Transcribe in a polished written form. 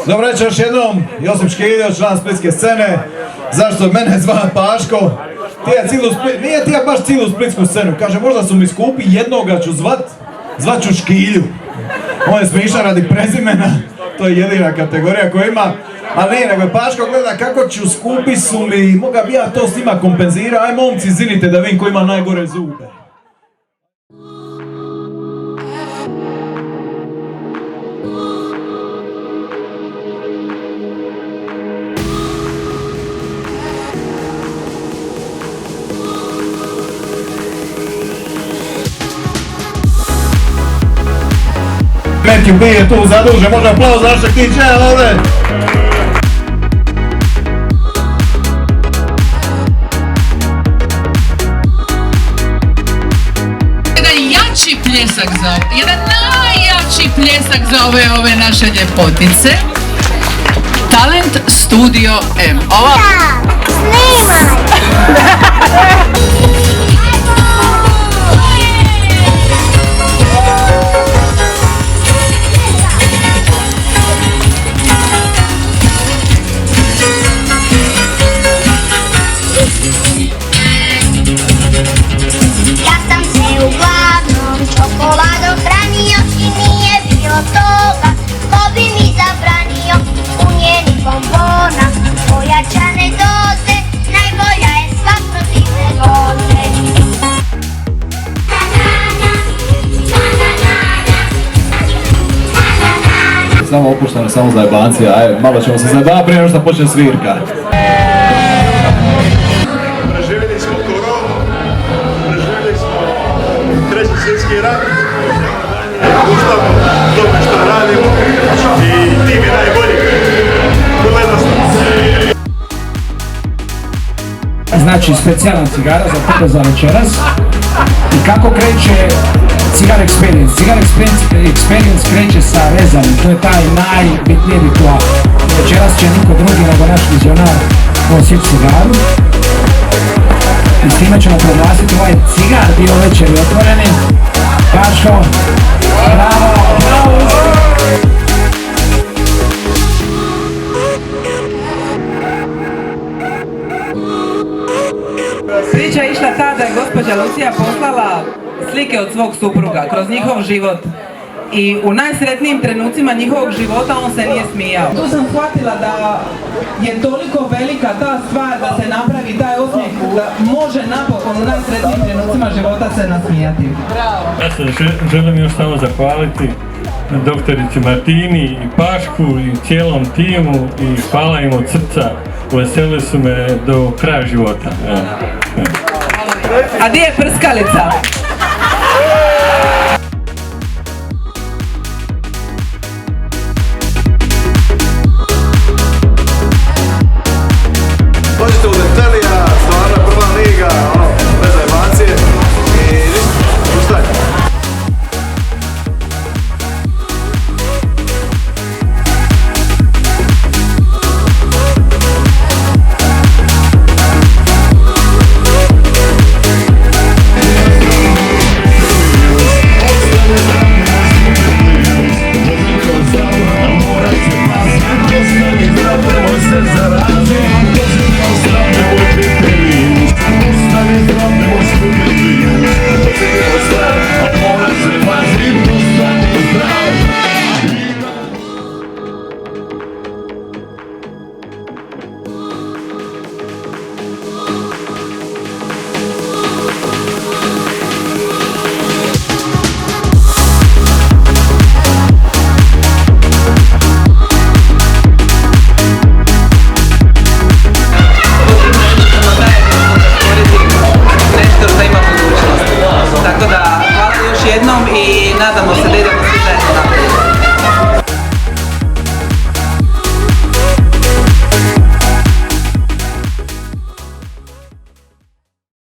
Dobro večer još jednom, Josip Škiljo, član splitske scene. Zašto mene zva Paško? Nije ti ja baš cijelu splitsku scenu, kaže možda su mi skupi, jednoga ću zvat ću Škilju. On je smišan radi prezimena, to je jedina kategorija koja ima. Ali ne, nego je Paško gleda kako ću skupi su mi, moga bi ja to s njima kompenzirao. Aj momci, zinite da vidim ko ima najgore zube. Matthew B je tu zadužen, možda aplauz za našeg DJ-a ovdje. Jedan jači pljesak jedan najjači pljesak za ove naše ljepotice. Talent Studio M. Ova... Snimaj! Samo opušteno, samo za jebancija, ajde, malo ćemo se zajebati prije nego što počne svirka. Preživjeli smo koronu, preživjeli smo treći svjetski rat, puštamo tome što radimo i tim je najbolji. Vrlo jednostavno. Znači, specijalna cigara za tebe za večeras. I kako kreće Cigar Experience? Cigar Experience kreće sa rezanjem, to je taj najbitniji ritual. Večeras će niko drugi nego naš vizionar osjeći cigaru. I s time ćemo proglasiti ovaj cigar dio večeri otvoreni. Paško, bravo, bravo! Priča je išla ta da je gospođa Lucija poslala slike od svog supruga kroz njihov život. I u najsretnijim trenucima njihovog života on se nije smijao. Tu sam shvatila da je toliko velika ta stvar da se napravi taj osmijeh, da može napokon u najsretnijim trenucima života se nasmijati. Bravo! Ja se želim još samo zahvaliti doktorici Martini i Pašku i cijelom timu i hvala im od srca. Veselili su me do kraja života. A di je prskalica?